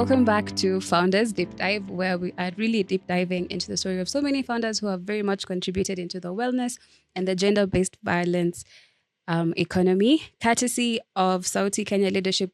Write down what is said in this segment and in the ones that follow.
Welcome back to Founders Deep Dive, where we are really deep diving into the story of so many founders who have very much contributed into the wellness and the gender-based violence economy, courtesy of Sauti Kenya Leadership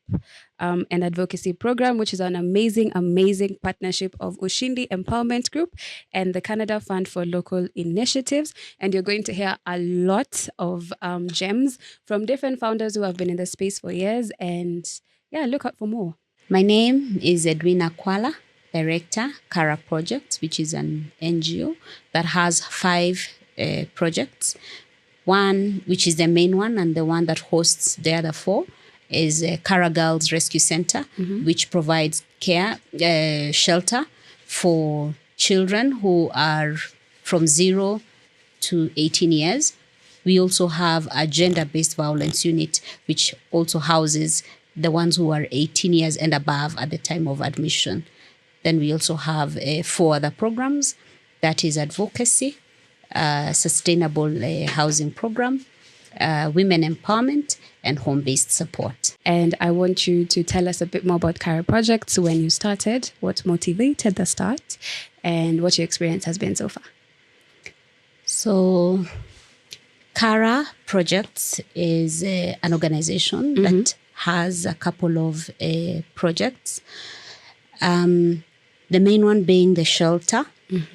and Advocacy Program, which is an amazing, amazing partnership of Ushindi Empowerment Group and the Canada Fund for Local Initiatives. And you're going to hear a lot of gems from different founders who have been in the space for years. And yeah, look out for more. My name is Edwina Kwallah, Director, Cara Projects, which is an NGO that has 5 projects. One, which is the main one, and the one that hosts the other 4, is Cara Girls Rescue Center, which provides care, shelter for children who are from 0 to 18 years. We also have a gender-based violence unit, which also houses the ones who are 18 years and above at the time of admission. Then we also have 4 other programs. That is advocacy, sustainable housing program, women empowerment, and home-based support. And I want you to tell us a bit more about Cara Projects, when you started, what motivated the start, and what your experience has been so far. So Cara Projects is an organization that has a couple of projects. The main one being the shelter,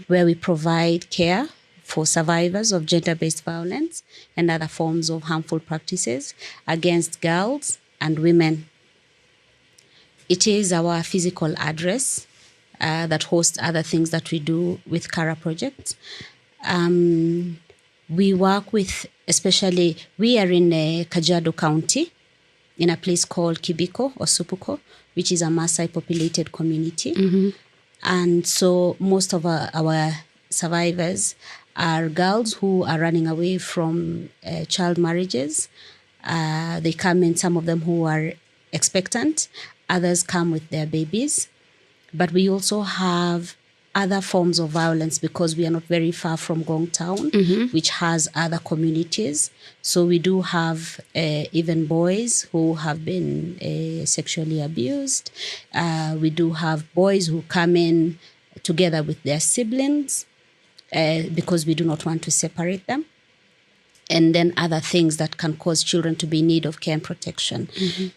where we provide care for survivors of gender-based violence and other forms of harmful practices against girls and women. It is our physical address that hosts other things that we do with Cara Projects. We work with, especially, we are in Kajiado County, in a place called Kibiko or Supuko, which is a Maasai populated community. And so most of our survivors are girls who are running away from child marriages. They come in, some of them who are expectant, others come with their babies. But we also have other forms of violence because we are not very far from Gong Town, which has other communities. So we do have even boys who have been sexually abused. We do have boys who come in together with their siblings because we do not want to separate them. And then other things that can cause children to be in need of care and protection.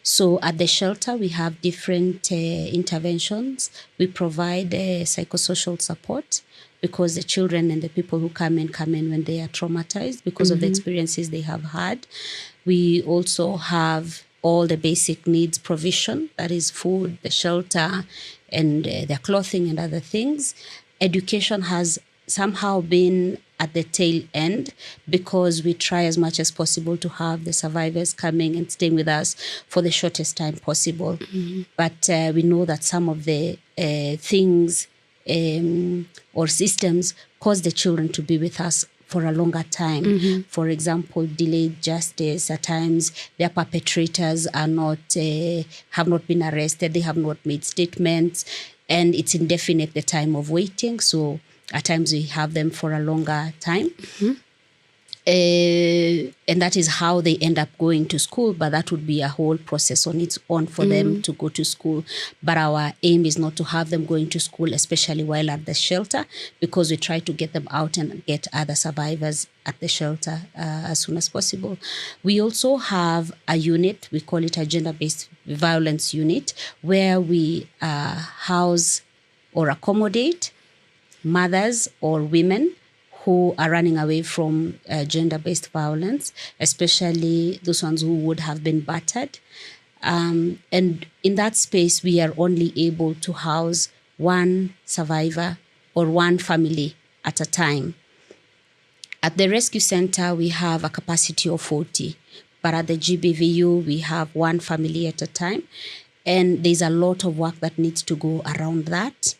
So at the shelter, we have different interventions. We provide psychosocial support because the children and the people who come in when they are traumatized because of the experiences they have had. We also have all the basic needs provision, that is food, the shelter, and their clothing and other things. Education has somehow been at the tail end because we try as much as possible to have the survivors coming and staying with us for the shortest time possible. But we know that some of the things or systems cause the children to be with us for a longer time. For example, delayed justice. At times, their perpetrators are not have not been arrested. They have not made statements, and it's indefinite the time of waiting. So at times we have them for a longer time. And that is how they end up going to school. But that would be a whole process on its own for them to go to school. But our aim is not to have them going to school, especially while at the shelter, because we try to get them out and get other survivors at the shelter as soon as possible. We also have a unit, we call it a gender-based violence unit, where we house or accommodate mothers or women who are running away from gender-based violence, especially those ones who would have been battered. And in that space, we are only able to house one survivor or one family at a time. At the rescue center, we have a capacity of 40, but at the GBVU, we have one family at a time. And there's a lot of work that needs to go around that.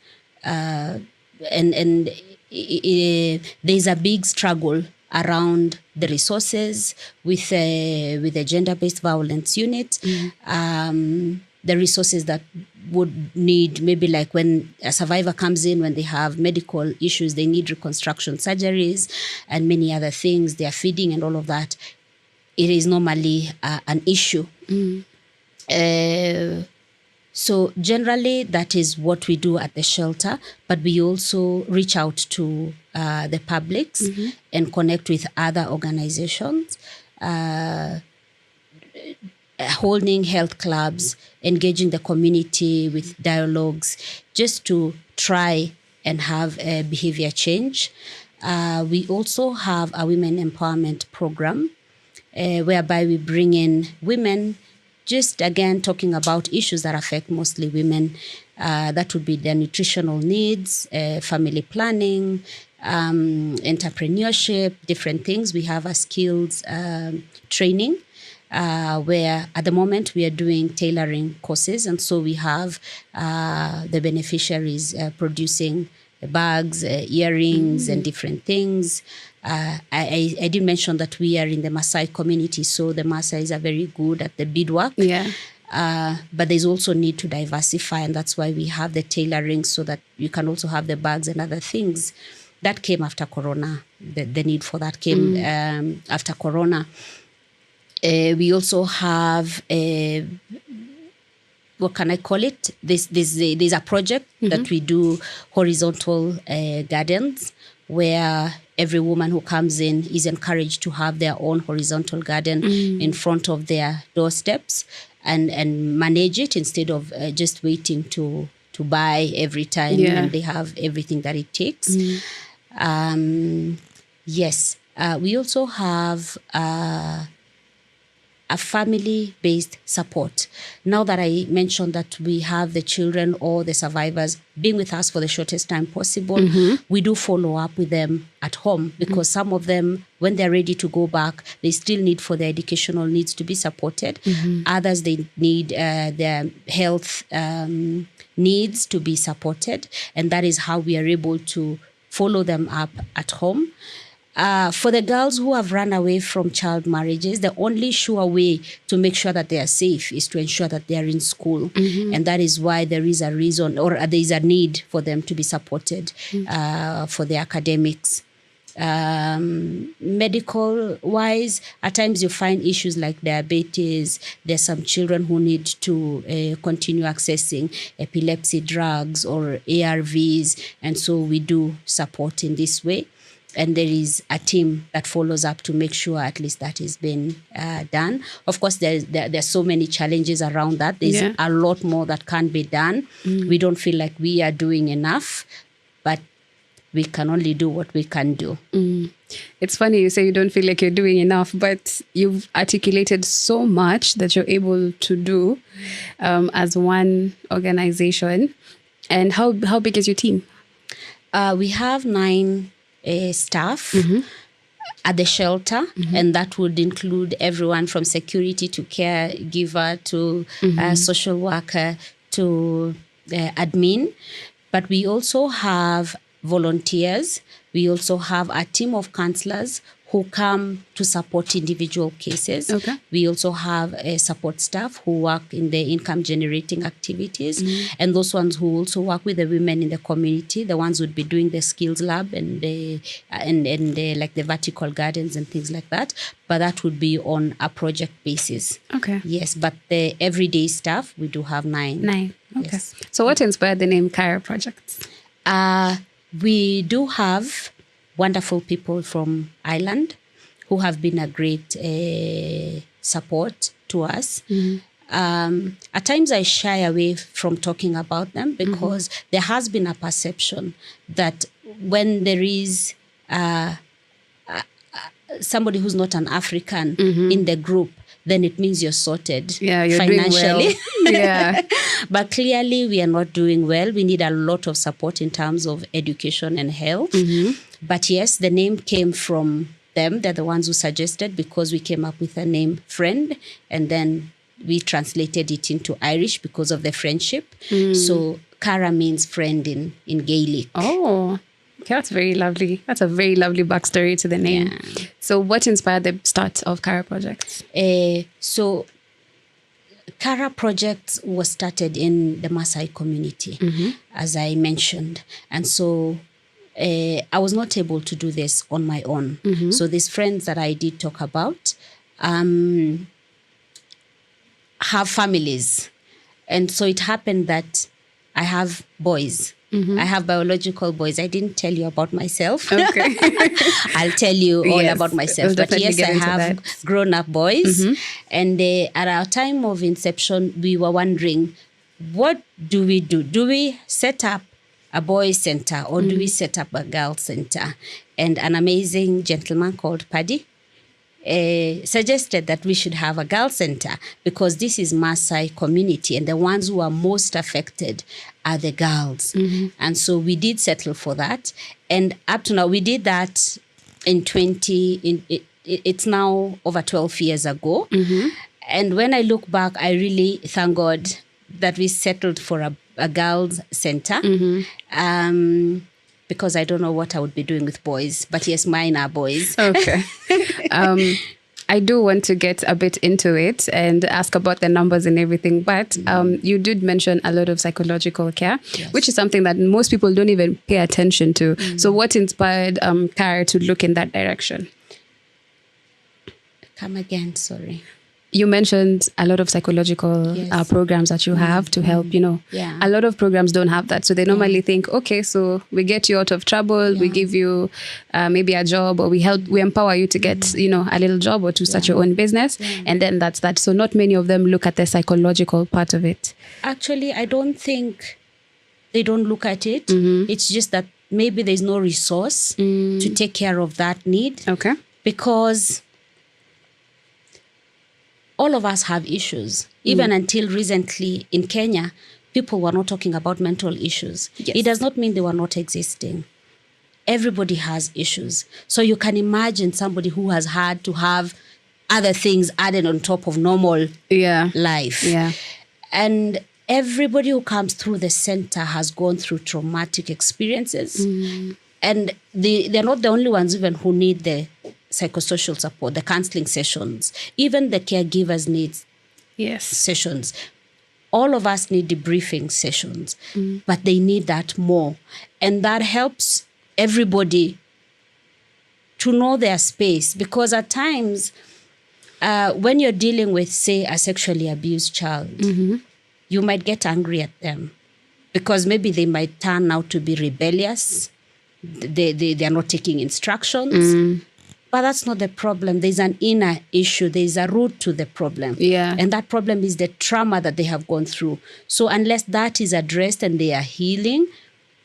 And there's a big struggle around the resources with the gender-based violence unit. The resources that would need, maybe like when a survivor comes in, when they have medical issues, they need reconstruction surgeries and many other things, their feeding and all of that. It is normally an issue. So generally, that is what we do at the shelter, but we also reach out to the publics and connect with other organizations, holding health clubs, engaging the community with dialogues, just to try and have a behavior change. We also have a women empowerment program whereby we bring in women, just again talking about issues that affect mostly women. That would be their nutritional needs, family planning, entrepreneurship, different things. We have a skills training where at the moment we are doing tailoring courses. And so we have the beneficiaries producing bags, earrings, and different things. I did mention that we are in the Maasai community, so the Maasais are very good at the beadwork. Yeah. But there's also need to diversify, and that's why we have the tailoring so that you can also have the bags and other things. That came after Corona. The need for that came after Corona. We also have what can I call it? There's a project that we do, horizontal gardens, where every woman who comes in is encouraged to have their own horizontal garden in front of their doorsteps and manage it instead of just waiting to buy every time and they have everything that it takes. Yes. We also have a family-based support. Now that I mentioned that we have the children or the survivors being with us for the shortest time possible, we do follow up with them at home because some of them, when they're ready to go back, they still need for their educational needs to be supported. Others, they need their health needs to be supported. And that is how we are able to follow them up at home. For the girls who have run away from child marriages, the only sure way to make sure that they are safe is to ensure that they are in school. And that is why there is a reason or there is a need for them to be supported for their academics. Medical-wise, at times you find issues like diabetes. There's some children who need to continue accessing epilepsy drugs or ARVs. And so we do support in this way. And there is a team that follows up to make sure at least that is being done. Of course, there's so many challenges around that. There's a lot more that can be done. We don't feel like we are doing enough, but we can only do what we can do. It's funny you say you don't feel like you're doing enough, but you've articulated so much that you're able to do as one organization. And how big is your team? We have 9 staff at the shelter, and that would include everyone from security to caregiver to social worker to admin. But we also have volunteers. We also have a team of counselors who come to support individual cases. Okay. We also have support staff who work in the income generating activities, and those ones who also work with the women in the community. The ones would be doing the skills lab and like the vertical gardens and things like that. But that would be on a project basis. Okay. Yes, but the everyday staff, we do have 9. 9. Okay. Yes. So what inspired the name Cara Projects? We do have wonderful people from Ireland who have been a great support to us. At times I shy away from talking about them because there has been a perception that when there is somebody who's not an African in the group, then it means you're sorted You're financially. doing well. But clearly we are not doing well. We need a lot of support in terms of education and health. But yes, the name came from them. They're the ones who suggested, because we came up with a name Friend, and then we translated it into Irish because of the friendship. So Cara means friend in Gaelic. Oh, okay, that's very lovely. That's a very lovely backstory to the name. Yeah. So what inspired the start of Cara Projects? So Cara Projects was started in the Maasai community, as I mentioned. And so I was not able to do this on my own. So these friends that I did talk about have families. And so it happened that I have boys. I have biological boys. I didn't tell you about myself. Okay. I'll tell you all Yes, about myself. we'll But definitely yes, get I into have that. grown-up boys. And at our time of inception, we were wondering, what do we do? Do we set up a boys' center or do we set up a girls' center? And an amazing gentleman called Paddy suggested that we should have a girl center because this is Maasai community and the ones who are most affected are the girls. And so we did settle for that. And up to now, we did that it's now over 12 years ago. And when I look back, I really thank God that we settled for a girls center. Because I don't know what I would be doing with boys. But yes, mine are boys. Okay. I do want to get a bit into it and ask about the numbers and everything. But you did mention a lot of psychological care, which is something that most people don't even pay attention to. So what inspired Cara to look in that direction? Come again, sorry. You mentioned a lot of psychological programs that you have to help, Yeah. A lot of programs don't have that. So they normally think, okay, so we get you out of trouble, we give you maybe a job, or we empower you to get, a little job or to start your own business. And then that's that. So not many of them look at the psychological part of it. Actually, I don't think they don't look at it. It's just that maybe there's no resource to take care of that need. Okay. Because all of us have issues. Even until recently in Kenya, people were not talking about mental issues. Yes. It does not mean they were not existing. Everybody has issues. So you can imagine somebody who has had to have other things added on top of normal life. Yeah. And everybody who comes through the center has gone through traumatic experiences. And they're not the only ones even who need the psychosocial support, the counseling sessions, even the caregivers need sessions. All of us need debriefing sessions, but they need that more. And that helps everybody to know their space, because at times when you're dealing with, say, a sexually abused child, you might get angry at them because maybe they might turn out to be rebellious. They are not taking instructions. But that's not the problem. There's an inner issue. There's a root to the problem. Yeah. And that problem is the trauma that they have gone through. So unless that is addressed and they are healing,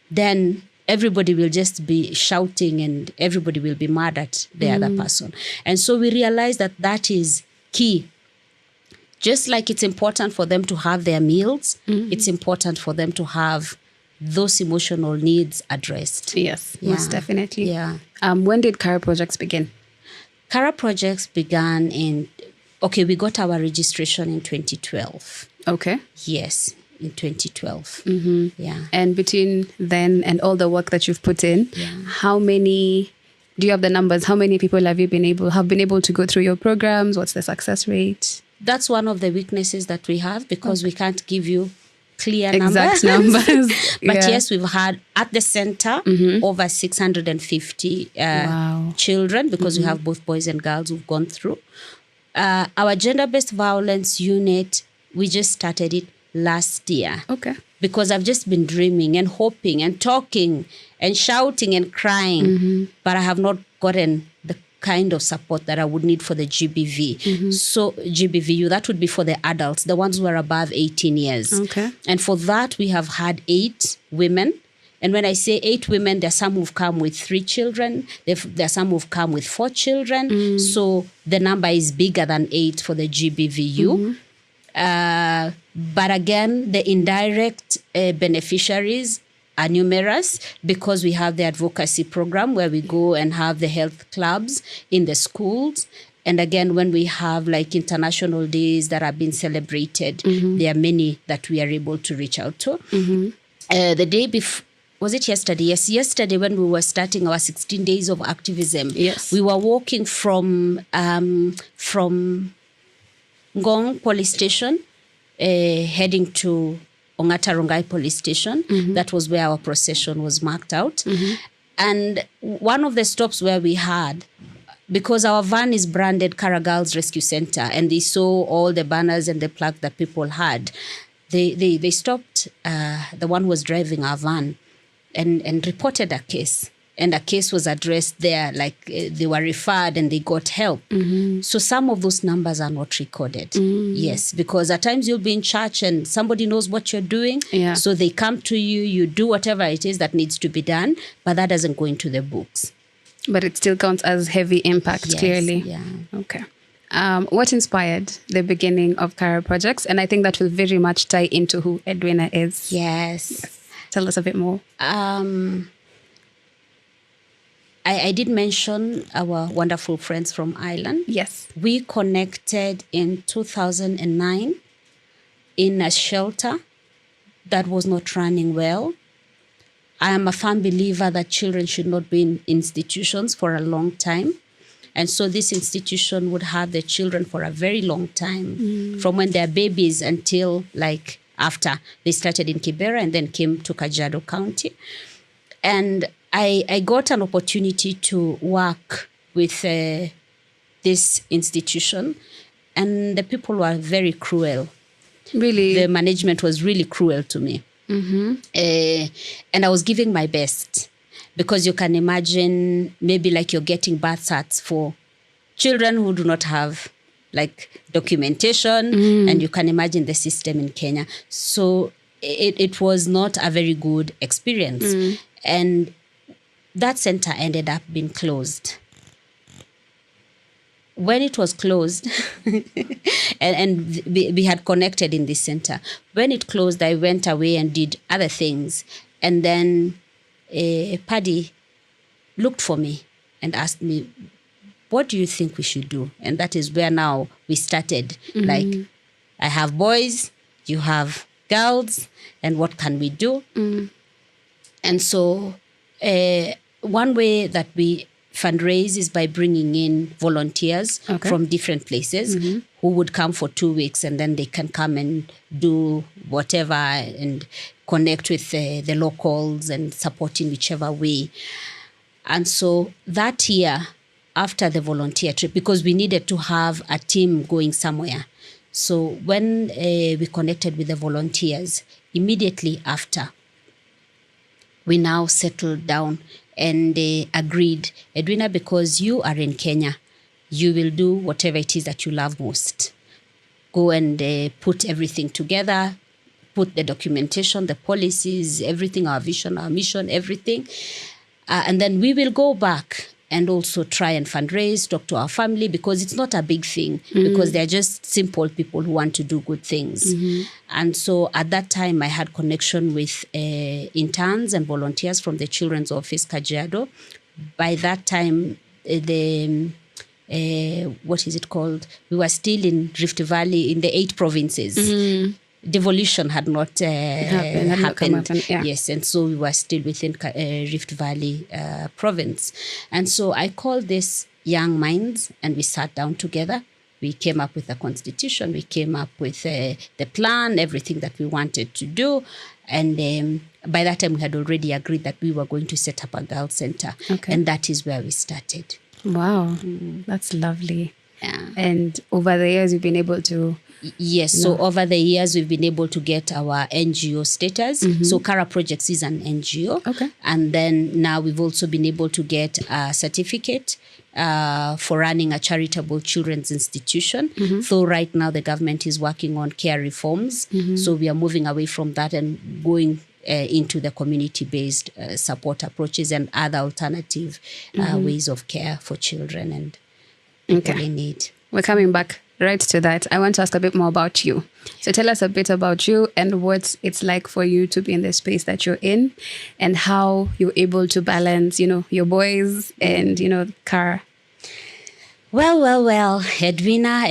then everybody will just be shouting and everybody will be mad at the other person. And so we realize that that is key. Just like it's important for them to have their meals, it's important for them to have those emotional needs addressed. Yes, most definitely. Yeah. When did Cara Projects begin? Cara Projects began we got our registration in 2012. Okay. Yes, in 2012. Yeah. And between then and all the work that you've put in, how many, do you have the numbers? How many people have been able to go through your programs? What's the success rate? That's one of the weaknesses that we have, because we can't give you clear exact numbers. But yes, we've had at the center over 650 children, because we have both boys and girls who've gone through. Our gender-based violence unit, we just started it last year. Okay. Because I've just been dreaming and hoping and talking and shouting and crying, but I have not gotten the kind of support that I would need for the GBV. So GBVU, that would be for the adults, the ones who are above 18 years. Okay. And for that, we have had 8 women. And when I say 8 women, there are some who've come with 3 children. There are some who've come with 4 children. So the number is bigger than 8 for the GBVU. But again, the indirect beneficiaries are numerous, because we have the advocacy program where we go and have the health clubs in the schools. And again, when we have like international days that are being celebrated, there are many that we are able to reach out to. The day before, was it yesterday? Yes, yesterday when we were starting our 16 days of activism, we were walking from Ngong police station, heading to Ongata Rongai police station. That was where our procession was marked out. And one of the stops where we had, because our van is branded Cara Girls Rescue Center, and they saw all the banners and the plaque that people had, they stopped the one who was driving our van and reported a case. And a case was addressed there, like they were referred and they got help. So some of those numbers are not recorded. Yes, because at times you'll be in church and somebody knows what you're doing. Yeah. So they come to you, you do whatever it is that needs to be done, but that doesn't go into the books. But it still counts as heavy impact, Yes, clearly. yeah. Okay. What inspired the beginning of Cara Projects? And I think that will very much tie into who Edwina is. Yes. Tell us a bit more. I did mention our wonderful friends from Ireland. Yes. We connected in 2009 in a shelter that was not running well. I am a firm believer that children should not be in institutions for a long time. And so this institution would have the children for a very long time, from when they're babies until like after they started in Kibera and then came to Kajiado County. And I got an opportunity to work with this institution, and the people were very cruel. Really? The management was really cruel to me. And I was giving my best, because you can imagine maybe like you're getting birth certs for children who do not have like documentation, and you can imagine the system in Kenya. So it was not a very good experience. And that center ended up being closed. When it was closed, and we had connected in this center. When it closed, I went away and did other things. And then Paddy looked for me and asked me, what do you think we should do? And that is where now we started. Like, I have boys, you have girls, and what can we do? And so one way that we fundraise is by bringing in volunteers from different places who would come for 2 weeks, and then they can come and do whatever and connect with the locals and support in whichever way. And so that year, after the volunteer trip, because we needed to have a team going somewhere. So when we connected with the volunteers, immediately after, we now settled down and agreed, Edwina, because you are in Kenya, you will do whatever it is that you love most. Go and put everything together, put the documentation, the policies, everything, our vision, our mission, everything. And then we will go back and also try and fundraise, talk to our family, because it's not a big thing, because they're just simple people who want to do good things. And so at that time, I had connection with interns and volunteers from the Children's Office, Kajiado. By that time, what is it called? We were still in Rift Valley in the 8 provinces. Devolution had not happened. Yeah. Yes, and so we were still within Rift Valley province. And so I called these young minds and we sat down together. We came up with a constitution. We came up with the plan, everything that we wanted to do. And by that time, we had already agreed that we were going to set up a girls' center. And that is where we started. Wow, that's lovely. Yeah. And over the years, you've been able to... Yes, so over the years, we've been able to get our NGO status. So Cara Projects is an NGO. And then now we've also been able to get a certificate for running a charitable children's institution. So right now, the government is working on care reforms. So we are moving away from that and going into the community-based support approaches and other alternative ways of care for children and people in need. We're coming back right to that. I want to ask a bit more about you. So tell us a bit about you and what it's like for you to be in the space that you're in, and how you're able to balance, your boys and, Cara. Well. Edwina.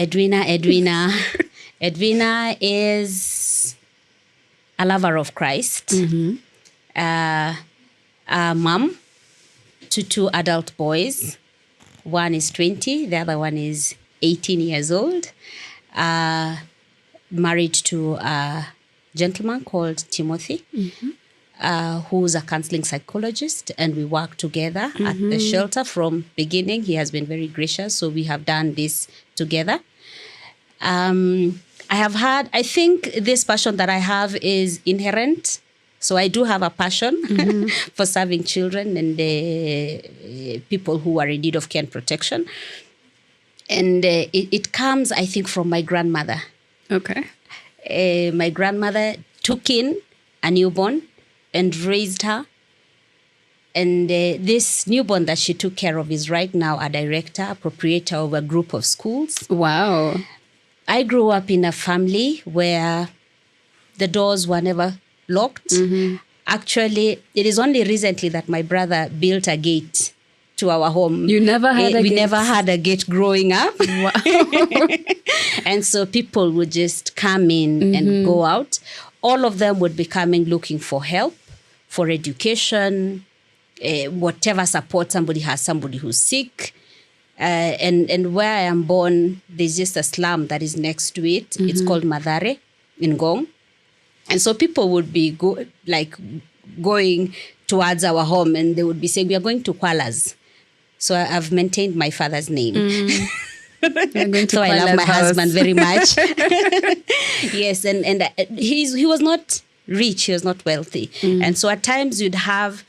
Edwina is a lover of Christ, a mom to 2 adult boys. One is 20, the other one is 18 years old, married to a gentleman called Timothy, who's a counseling psychologist, and we work together at the shelter from beginning. He has been very gracious, so we have done this together. I think this passion that I have is inherent. So I do have a passion for serving children and people who are in need of care and protection. And it comes, I think, from my grandmother. Okay. My grandmother took in a newborn and raised her. And this newborn that she took care of is right now a director, a proprietor of a group of schools. Wow. I grew up in a family where the doors were never locked. Actually, it is only recently that my brother built a gate to our home. You never had a We gate? never had a gate growing up. Wow. And so people would just come in and go out. All of them would be coming looking for help, for education, whatever support somebody has, somebody who's sick. And where I am born, there's just a slum that is next to it. It's called Madare in Ngong. And so people would be going towards our home and they would be saying, we are going to Kwallah's. So I've maintained my father's name. So I love my husband very much. Yes, and he was not rich, he was not wealthy. And so at times you'd have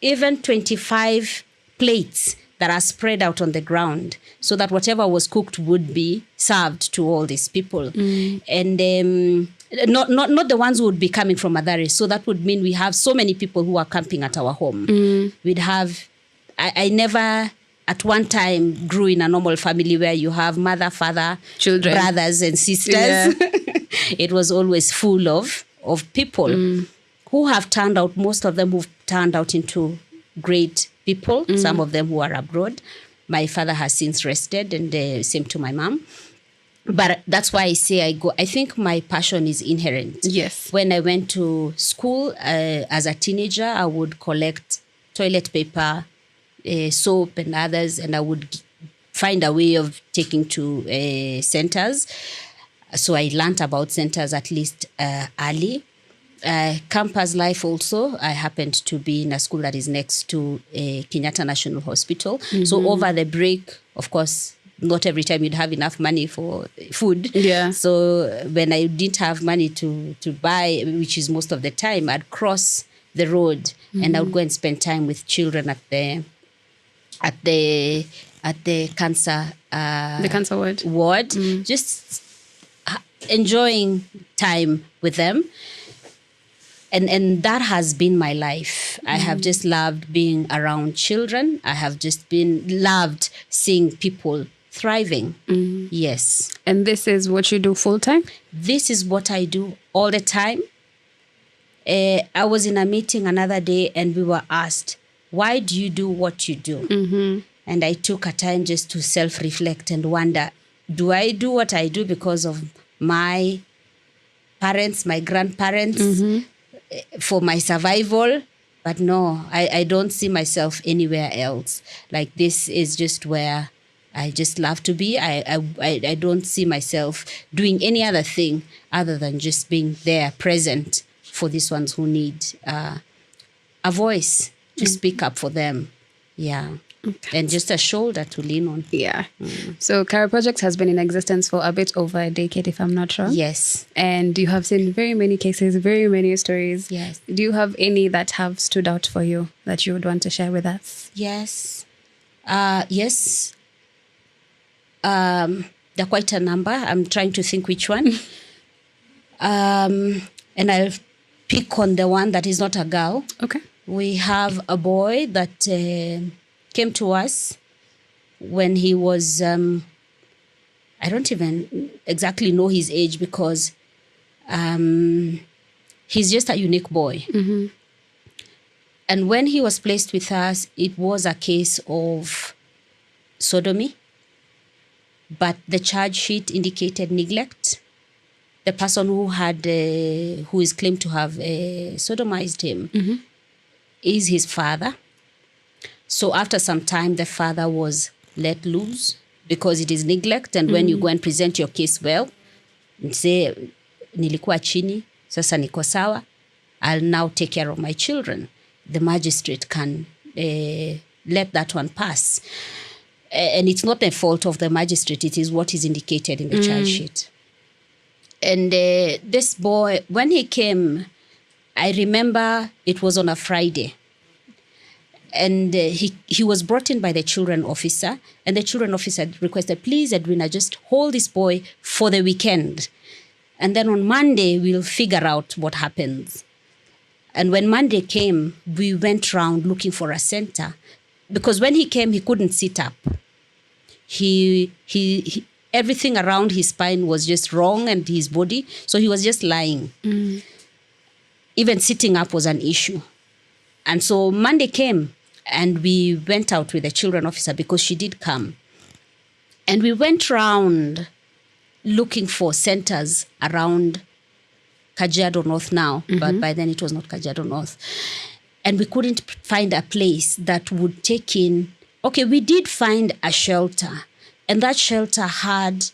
even 25 plates that are spread out on the ground so that whatever was cooked would be served to all these people. And not the ones who would be coming from Madare. So that would mean we have so many people who are camping at our home. We'd have, I never at one time grew in a normal family where you have mother, father, children, brothers and sisters. Yeah. It was always full of people who have turned out, most of them who've turned out into great people, some of them who are abroad. My father has since rested, and same to my mom. But that's why I say I think my passion is inherent. Yes. When I went to school as a teenager, I would collect toilet paper, soap and others, and I would find a way of taking to centers. So I learned about centers at least early. Campus life also, I happened to be in a school that is next to Kenyatta National Hospital. So over the break, of course, not every time you'd have enough money for food. Yeah. So when I didn't have money to buy, which is most of the time, I'd cross the road and I would go and spend time with children at the cancer ward, just enjoying time with them. And that has been my life. I have just loved being around children. I have just loved seeing people thriving. Yes. And this is what you do full time? This is what I do all the time. I was in a meeting another day and we were asked, why do you do what you do? And I took a time just to self-reflect and wonder, do I do what I do because of my parents, my grandparents, for my survival? But no, I don't see myself anywhere else. Like, this is just where I just love to be. I don't see myself doing any other thing other than just being there, present for these ones who need a voice to speak up for them. Yeah. Okay. And just a shoulder to lean on. Yeah. So CaraProjects has been in existence for a bit over a decade, if I'm not wrong. Yes. And you have seen very many cases, very many stories. Yes. Do you have any that have stood out for you that you would want to share with us? Yes. Yes. There are quite a number. I'm trying to think which one. And I'll pick on the one that is not a girl. Okay. We have a boy that came to us when he was, I don't even exactly know his age because he's just a unique boy. And when he was placed with us, it was a case of sodomy, but the charge sheet indicated neglect. The person who is claimed to have sodomized him is his father. So after some time, the father was let loose because it is neglect. And when you go and present your case well, and say, nilikuwa chini, sasa niko sawa, I'll now take care of my children, the magistrate can let that one pass. And it's not the fault of the magistrate, it is what is indicated in the charge sheet. And this boy, when he came, I remember it was on a Friday. And he was brought in by the children officer. And the children officer requested, please, Edwina, just hold this boy for the weekend. And then on Monday, we'll figure out what happens. And when Monday came, we went around looking for a center. Because when he came, he couldn't sit up. He everything around his spine was just wrong and his body. So he was just lying. Even sitting up was an issue. And so Monday came and we went out with the children officer because she did come. And we went around looking for centers around Kajiado North now, but by then it was not Kajiado North. And we couldn't find a place that would take in. Okay, we did find a shelter, and that shelter had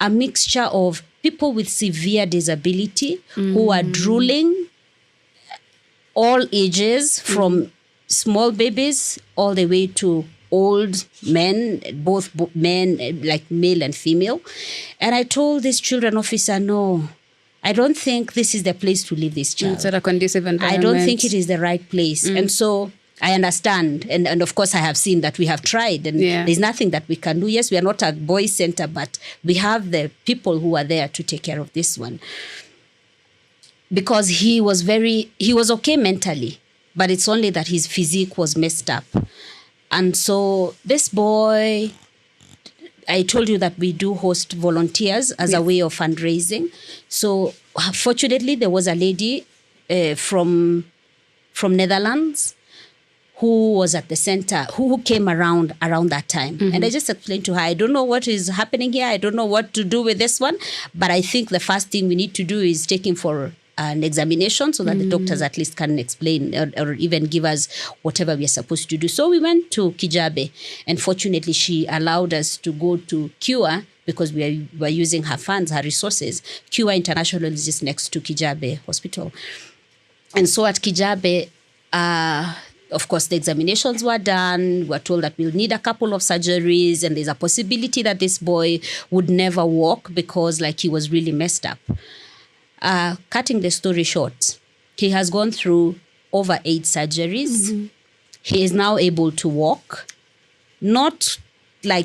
a mixture of people with severe disability who are drooling, all ages, from small babies all the way to old men, both men, like male and female. And I told this children officer, no, I don't think this is the place to leave this child. It's not a conducive environment. I don't think it is the right place. And so I understand. And of course, I have seen that we have tried. And there's nothing that we can do. Yes, we are not a boys' center, but we have the people who are there to take care of this one. Because he was okay mentally, but it's only that his physique was messed up. And so this boy, I told you that we do host volunteers as a way of fundraising. So fortunately, there was a lady from Netherlands who was at the center, who came around that time. And I just explained to her, I don't know what is happening here. I don't know what to do with this one. But I think the first thing we need to do is take him for an examination so that the doctors at least can explain or even give us whatever we are supposed to do. So we went to Kijabe, and fortunately she allowed us to go to Cure because we were using her funds, her resources. Cure International is just next to Kijabe Hospital. And so at Kijabe, of course, the examinations were done. We were told that we'll need a couple of surgeries, and there's a possibility that this boy would never walk because he was really messed up. Cutting the story short, he has gone through over 8 surgeries. He is now able to walk. Not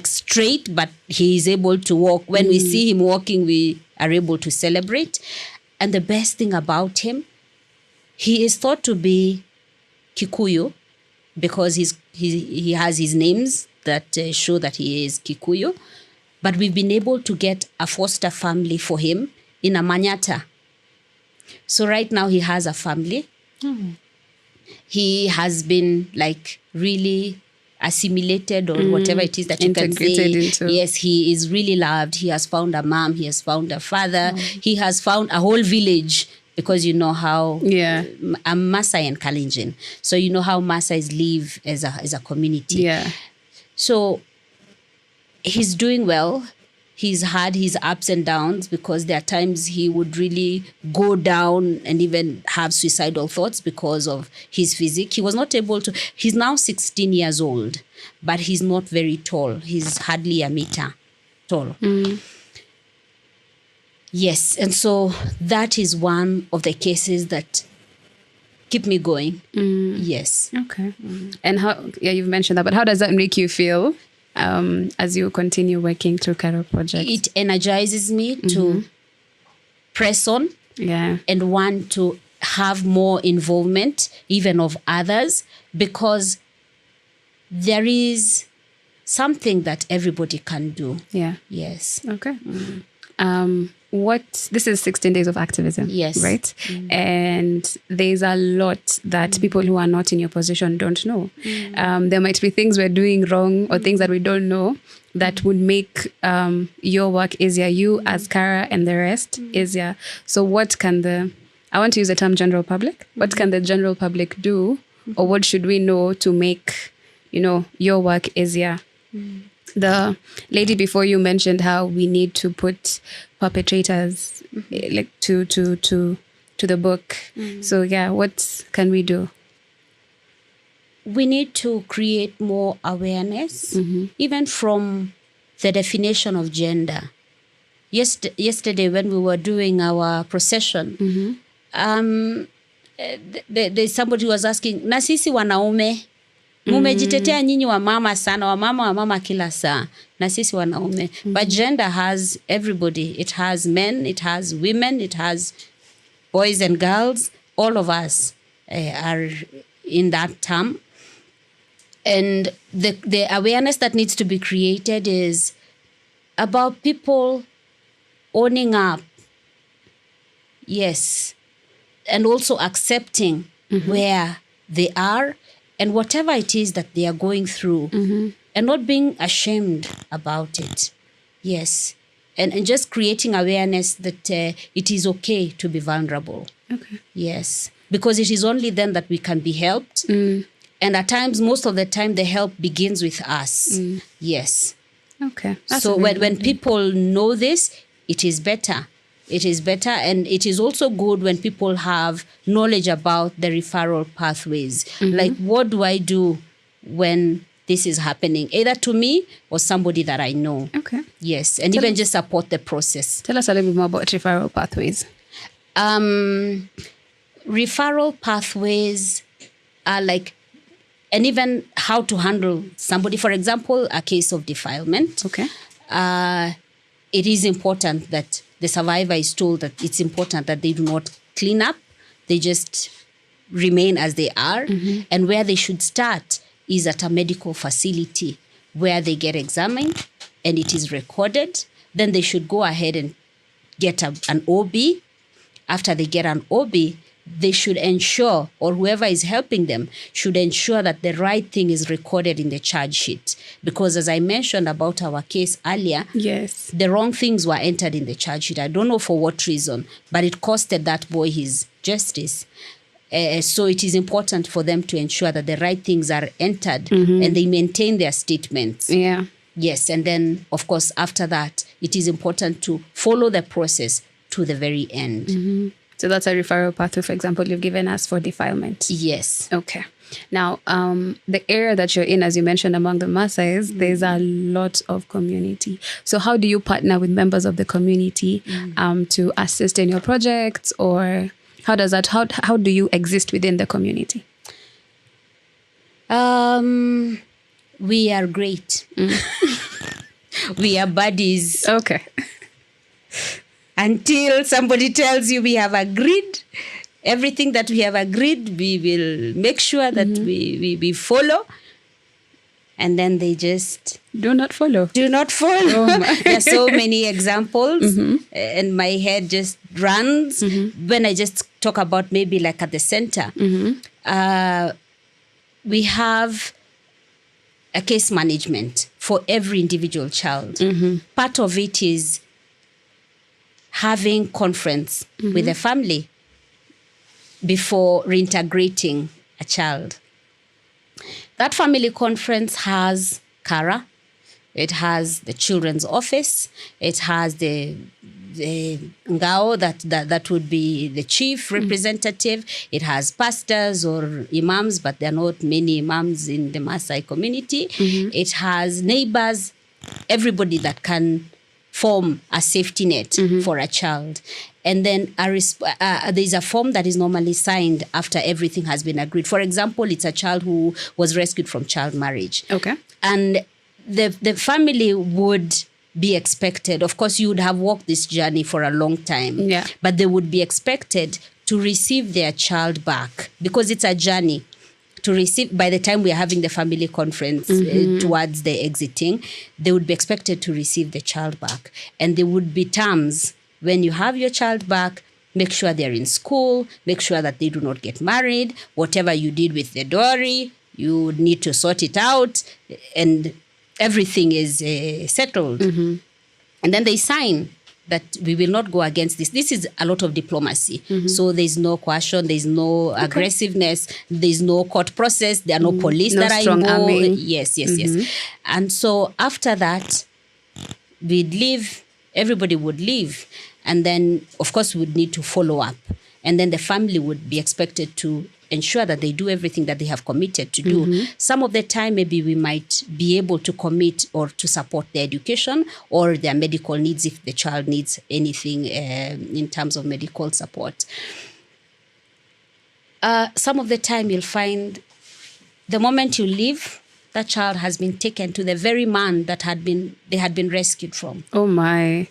straight, but he is able to walk. When we see him walking, we are able to celebrate. And the best thing about him, he is thought to be Kikuyu because he has his names that show that he is Kikuyu. But we've been able to get a foster family for him in Amanyata. So right now he has a family. He has been really assimilated or whatever it is that you can say. Yes, he is really loved. He has found a mom. He has found a father. He has found a whole village because you know how I'm Maasai and Kalenjin. So you know how Maasais live as a community. Yeah. So he's doing well. He's had his ups and downs because there are times he would really go down and even have suicidal thoughts because of his physique. He was not able to. He's now 16 years old, but he's not very tall. He's hardly a meter tall. Yes, and so that is one of the cases that keep me going. Yes. Okay. And you've mentioned that, but how does that make you feel? As you continue working through Cara Projects? It energizes me to press on and want to have more involvement even of others because there is something that everybody can do. Yeah. Yes. Okay. This is 16 days of activism, yes, right? And there's a lot that people who are not in your position don't know. There might be things we're doing wrong or things that we don't know that would make your work easier, you as Cara and the rest easier. So what can I want to use the term general public, what can the general public do or what should we know to make, your work easier? The lady before you mentioned how we need to put perpetrators to the book. So what can we do? We need to create more awareness, even from the definition of gender. yesterday when we were doing our procession, there's somebody who was asking, na sisi wanaume mumejitetea nyinyi wamama sana, wamama kila saa, na sisi wanaume. But gender has everybody. It has men, it has women, it has boys and girls. All of us are in that term. And the awareness that needs to be created is about people owning up. Yes. And also accepting where they are and whatever it is that they are going through, and not being ashamed about it. Yes. And just creating awareness that it is okay to be vulnerable. Okay. Yes. Because it is only then that we can be helped. And at times, most of the time, the help begins with us. Yes. Okay. So when people know this, it is better. It is better, and it is also good when people have knowledge about the referral pathways. Like, what do I do when this is happening, either to me or somebody that I know? Okay. Yes, and even just support the process. Tell us a little bit more about referral pathways. Referral pathways are like, and even how to handle somebody, for example, a case of defilement. Okay. It is important that the survivor is told that it's important that they do not clean up. They just remain as they are. And where they should start is at a medical facility where they get examined and it is recorded. Then they should go ahead and get an OB. After they get an OB, they should ensure, or whoever is helping them should ensure that the right thing is recorded in the charge sheet. Because as I mentioned about our case earlier, yes, the wrong things were entered in the charge sheet. I don't know for what reason, but it costed that boy his justice. So it is important for them to ensure that the right things are entered and they maintain their statements. Yeah. Yes, and then, of course, after that, it is important to follow the process to the very end. So that's a referral pathway, for example, you've given us for defilement. Yes. Okay. Now, the area that you're in, as you mentioned, among the Maasais, there's a lot of community. So how do you partner with members of the community to assist in your projects, or how does that, how do you exist within the community? We are great. We are buddies. Okay. Until somebody tells you we have agreed, everything that we have agreed, we will make sure that we follow. And then they just do not follow. Do not follow. There are so many examples, and my head just runs when I just talk about maybe like at the center. We have a case management for every individual child. Part of it is having conference with the family before reintegrating a child. That family conference has Cara, it has the children's office, it has the ngao, that would be the chief representative. It has pastors or imams, but there are not many imams in the Maasai community. It has neighbors, everybody that can form a safety net for a child. And then there's a form that is normally signed after everything has been agreed. For example, it's a child who was rescued from child marriage. Okay. And the family would be expected, of course, you would have walked this journey for a long time, but they would be expected to receive their child back, because it's a journey to receive. By the time we are having the family conference towards the exiting, they would be expected to receive the child back. And there would be terms: when you have your child back, make sure they're in school, make sure that they do not get married, whatever you did with the dowry, you need to sort it out, and everything is settled. And then they sign that we will not go against this. This is a lot of diplomacy. So there's no coercion, there's no aggressiveness, there's no court process, there are no police that are involved. Yes. And so after that, we'd leave, everybody would leave. And then, of course, we would need to follow up. And then the family would be expected to ensure that they do everything that they have committed to do. Some of the time, maybe we might be able to commit or to support their education or their medical needs if the child needs anything in terms of medical support. Some of the time, you'll find the moment you leave, that child has been taken to the very man that they had been rescued from. Oh my.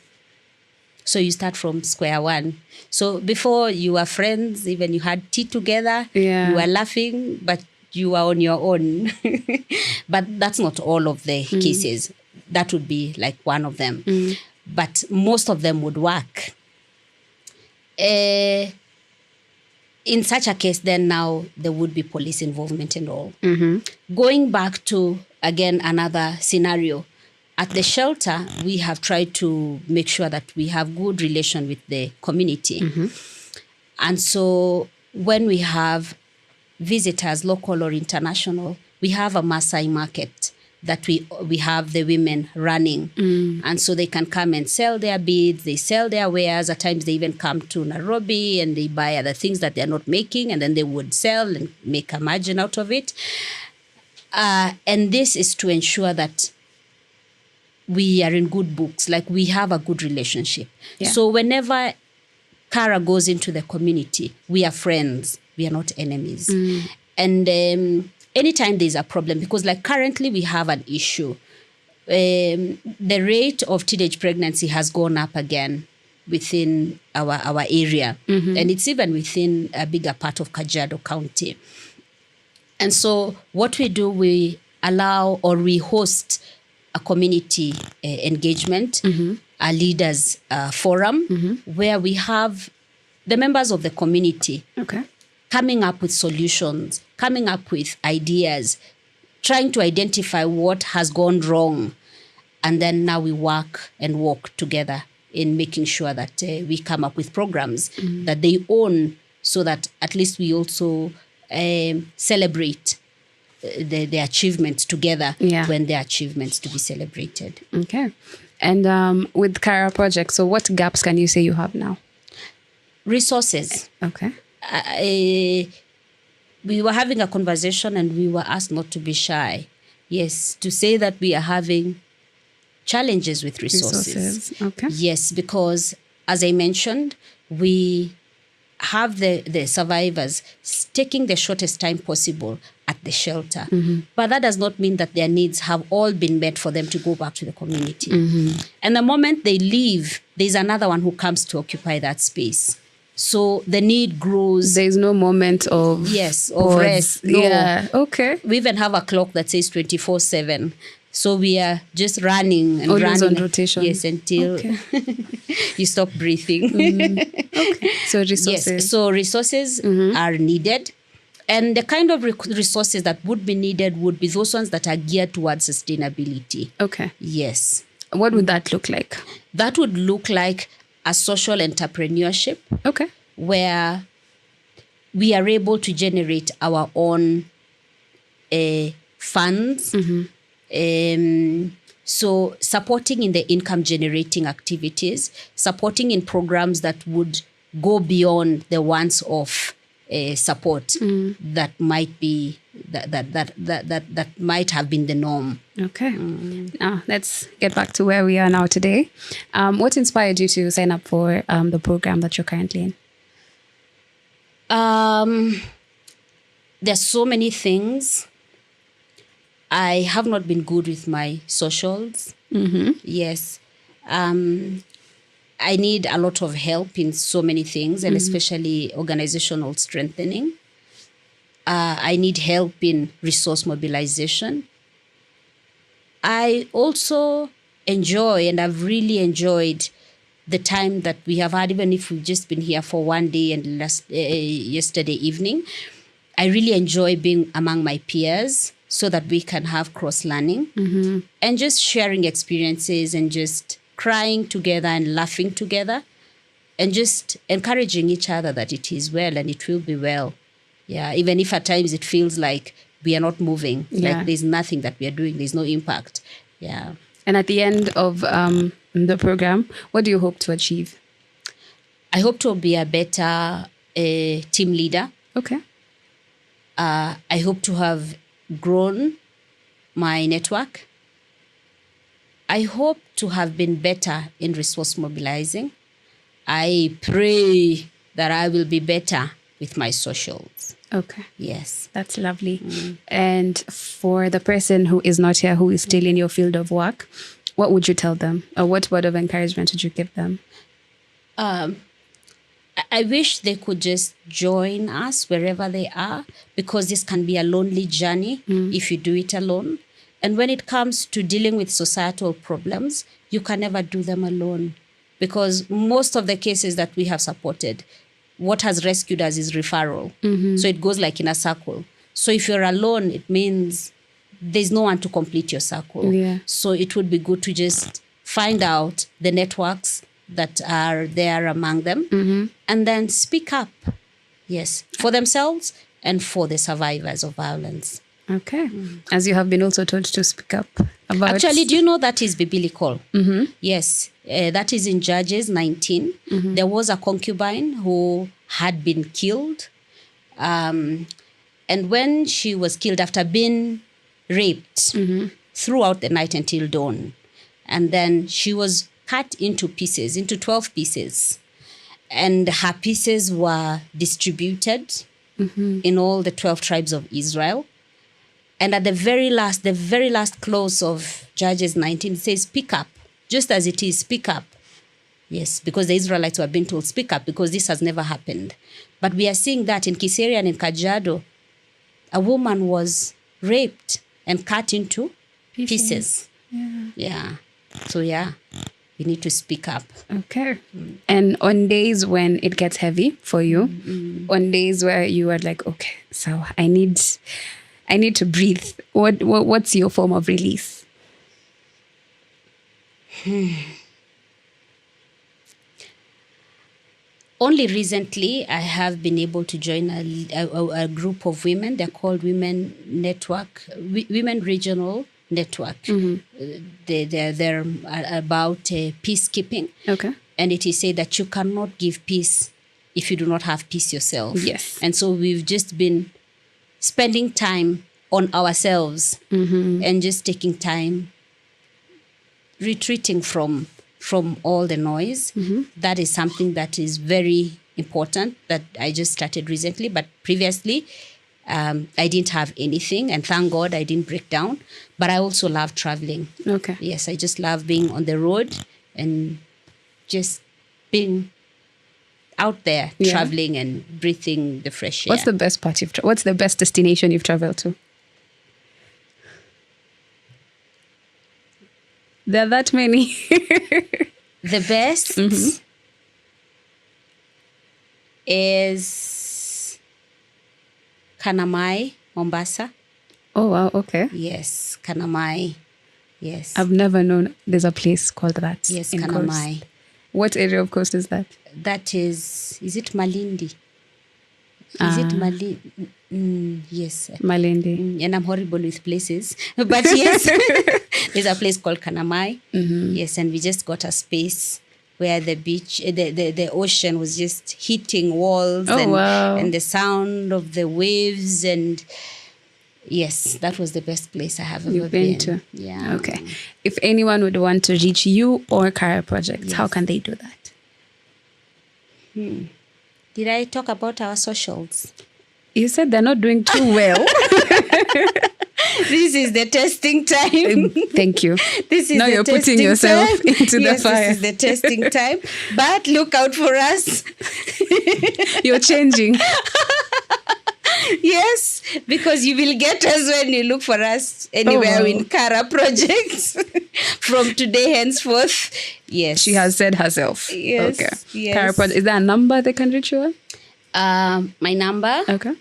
So you start from square one. So before you were friends, even you had tea together, you were laughing, but you were on your own. But that's not all of the cases. That would be like one of them. But most of them would work. In such a case, then now there would be police involvement and all. Going back to, again, another scenario. At the shelter, we have tried to make sure that we have good relation with the community. And so when we have visitors, local or international, we have a Maasai market that we have the women running. And so they can come and sell their beads, they sell their wares. At times they even come to Nairobi and they buy other things that they're not making, and then they would sell and make a margin out of it. And this is to ensure that we are in good books, like we have a good relationship. So whenever Cara goes into the community, we are friends, we are not enemies. And anytime there's a problem, because like currently we have an issue, the rate of teenage pregnancy has gone up again within our area. And it's even within a bigger part of Kajiado County. And so what we do, we allow or we host a community engagement, a leaders forum, where we have the members of the community coming up with solutions, coming up with ideas, trying to identify what has gone wrong. And then now we work and walk together in making sure that we come up with programs that they own, so that at least we also celebrate the achievements together when the achievements to be celebrated. Okay. And with Cara Projects, so what gaps can you say you have now? Resources. Okay. We were having a conversation and we were asked not to be shy. Yes, to say that we are having challenges with resources. Okay. Yes, because as I mentioned, we have the survivors taking the shortest time possible at the shelter. But that does not mean that their needs have all been met for them to go back to the community. And the moment they leave, there's another one who comes to occupy that space. So the need grows. There's no moment of rest. No. Yeah. Okay. We even have a clock that says 24/7. So we are just running and Always running. on rotation. Yes, until you stop breathing. Okay. So resources. Yes. So resources are needed. And the kind of resources that would be needed would be those ones that are geared towards sustainability. Okay. Yes. What would that look like? That would look like a social entrepreneurship. Okay. Where we are able to generate our own funds. So supporting in the income generating activities, supporting in programs that would go beyond the once-off support that might be that might have been the norm. Okay. Now let's get back to where we are now today. What inspired you to sign up for the program that you're currently in? There's so many things. I have not been good with my socials. Yes. I need a lot of help in so many things, and especially organizational strengthening. I need help in resource mobilization. I also enjoy, and I've really enjoyed the time that we have had, even if we've just been here for one day and yesterday evening. I really enjoy being among my peers so that we can have cross-learning and just sharing experiences and just crying together and laughing together and just encouraging each other that it is well and it will be well. Yeah, even if at times it feels like we are not moving, like there's nothing that we are doing, there's no impact. Yeah. And at the end of the program, what do you hope to achieve? I hope to be a better team leader. Okay. I hope to have grown my network. I hope to have been better in resource mobilizing. I pray that I will be better with my socials. Okay. Yes. That's lovely. And for the person who is not here, who is still in your field of work, what would you tell them? Or what word of encouragement would you give them? I wish they could just join us wherever they are, because this can be a lonely journey if you do it alone. And when it comes to dealing with societal problems, you can never do them alone, because most of the cases that we have supported, what has rescued us is referral. So it goes like in a circle. So if you're alone, it means there's no one to complete your circle. Yeah. So it would be good to just find out the networks that are there among them and then speak up. Yes, for themselves and for the survivors of violence. Okay. As you have been also told to speak up about... Actually, do you know that is biblical? Yes, that is in Judges 19. There was a concubine who had been killed. And when she was killed after being raped throughout the night until dawn, and then she was cut into pieces, into 12 pieces. And her pieces were distributed in all the 12 tribes of Israel. And at the very last clause of Judges 19, it says, speak up, just as it is, speak up. Yes, because the Israelites were being told, speak up, because this has never happened. But we are seeing that in Kiseri and in Kajiado, a woman was raped and cut into pieces. Yeah. So, yeah, we need to speak up. Okay. And on days when it gets heavy for you, on days where you are like, okay, so I need to breathe. What's your form of release? Only recently, I have been able to join a group of women. They're called Women Regional Network. They're about peacekeeping. Okay. And it is said that you cannot give peace if you do not have peace yourself. Yes. And so we've just been spending time on ourselves and just taking time retreating from all the noise. That is something that is very important that I just started recently. But previously, I didn't have anything. And thank God I didn't break down. But I also love traveling. Okay. Yes, I just love being on the road and just being out there, traveling and breathing the fresh air. What's the best part what's the best destination you've traveled to? There are that many. The best is Kanamai, Mombasa. Oh, wow. Okay. Yes, Kanamai. Yes. I've never known there's a place called that. Yes, in Kanamai. Coast. What area of coast is that? That is it Malindi? Is it Malindi? Yes. Malindi. And I'm horrible with places. But yes, there's a place called Kanamai. Yes, and we just got a space where the beach, the ocean was just hitting walls and the sound of the waves. And yes, that was the best place I have ever been to. Yeah. Okay. If anyone would want to reach you or Cara Projects, how can they do that? Did I talk about our socials? You said they're not doing too well. This is the testing time. Thank you. This is now the you're putting testing yourself time. into the fire. This is the testing time. But look out for us. You're changing. Yes, because you will get us when you look for us anywhere in Cara Projects from today henceforth. Yes. She has said herself. Yes. Okay. Yes. Cara Projects. Is there a number they can reach you on? My number? Okay.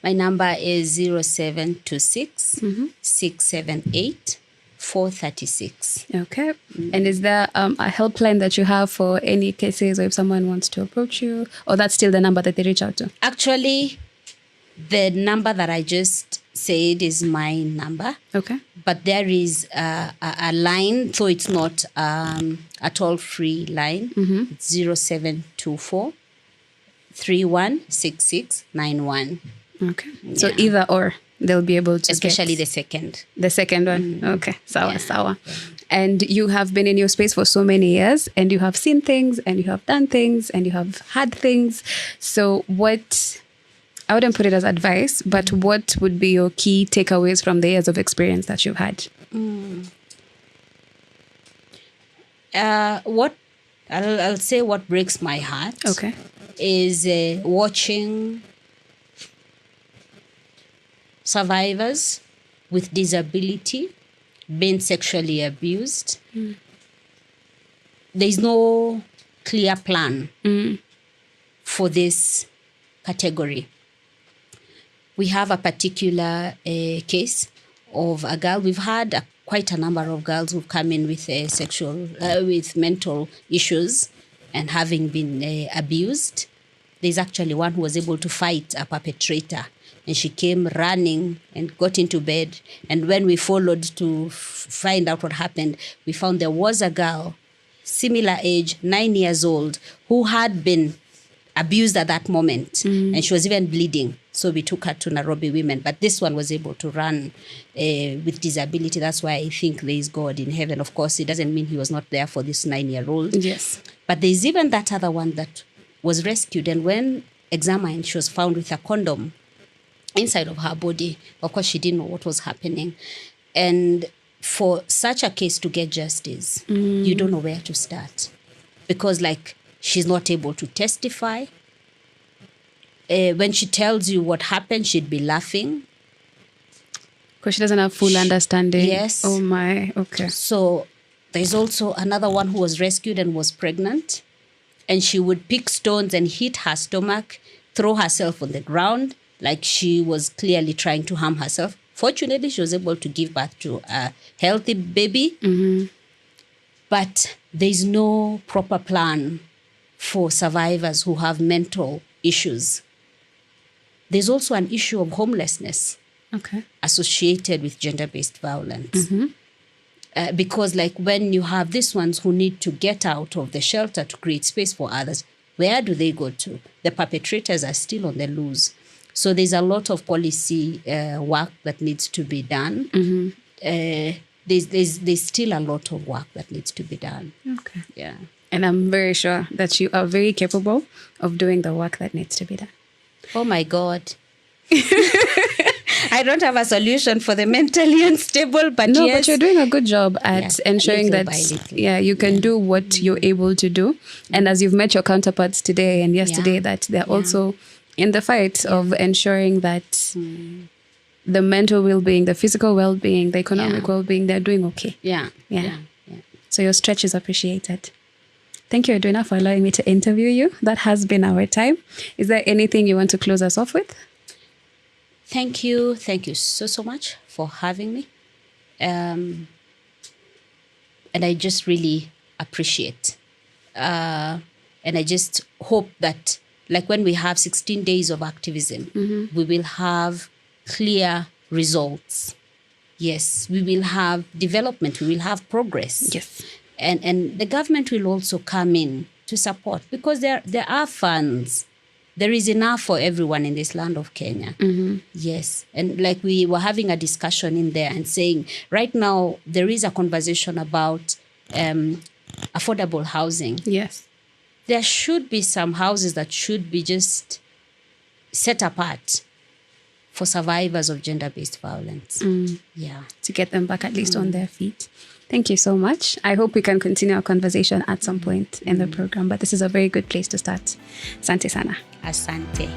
My number is 0726 678 436. Okay. And is there a helpline that you have for any cases, or if someone wants to approach you, or that's still the number that they reach out to? Actually, the number that I just said is my number. Okay. But there is a line, so it's not a toll-free line. It's 0724 316691. Okay. So either or, they'll be able to especially get the second. the second one. Okay. Sawa, sawa. And you have been in your space for so many years, and you have seen things, and you have done things, and you have had things. So what, I wouldn't put it as advice, but what would be your key takeaways from the years of experience that you've had? What I'll say what breaks my heart is watching survivors with disability being sexually abused. There's no clear plan for this category. We have a particular case of a girl. We've had quite a number of girls who've come in with with mental issues and having been abused. There's actually one who was able to fight a perpetrator, and she came running and got into bed. And when we followed to find out what happened, we found there was a girl, similar age, 9 years old, who had been abused at that moment. And she was even bleeding. So we took her to Nairobi Women. But this one was able to run with disability. That's why I think there is God in heaven. Of course, it doesn't mean he was not there for this 9-year-old. Yes. But there's even that other one that was rescued. And when examined, she was found with a condom inside of her body. Of course, she didn't know what was happening. And for such a case to get justice, you don't know where to start. Because, like, she's not able to testify. When she tells you what happened, she'd be laughing. Because she doesn't have full understanding. Yes. Oh my, okay. So there's also another one who was rescued and was pregnant. And she would pick stones and hit her stomach, throw herself on the ground, like she was clearly trying to harm herself. Fortunately, she was able to give birth to a healthy baby. But there's no proper plan for survivors who have mental issues. There's also an issue of homelessness associated with gender-based violence. Because, like, when you have these ones who need to get out of the shelter to create space for others, where do they go to? The perpetrators are still on the loose. So there's a lot of policy work that needs to be done. There's still a lot of work that needs to be done. Okay. Yeah. And I'm very sure that you are very capable of doing the work that needs to be done. Oh my God. I don't have a solution for the mentally unstable, but no, yes. but you're doing a good job at ensuring that you can do what you're able to do. And as you've met your counterparts today and yesterday, that they're also in the fight of ensuring that the mental well-being, the physical well-being, the economic well-being, they're doing okay. Yeah. So your stretch is appreciated. Thank you, Edwina, for allowing me to interview you. That has been our time. Is there anything you want to close us off with? Thank you. Thank you so much for having me. And I just really appreciate. And I just hope that, like, when we have 16 days of activism, we will have clear results. Yes, we will have development. We will have progress. Yes. And the government will also come in to support, because there are funds. There is enough for everyone in this land of Kenya. Yes. And like we were having a discussion in there and saying, right now, there is a conversation about affordable housing. Yes. There should be some houses that should be just set apart for survivors of gender-based violence. Yeah. To get them back at least on their feet. Thank you so much. I hope we can continue our conversation at some point in the program, but this is a very good place to start. Asante sana. Asante.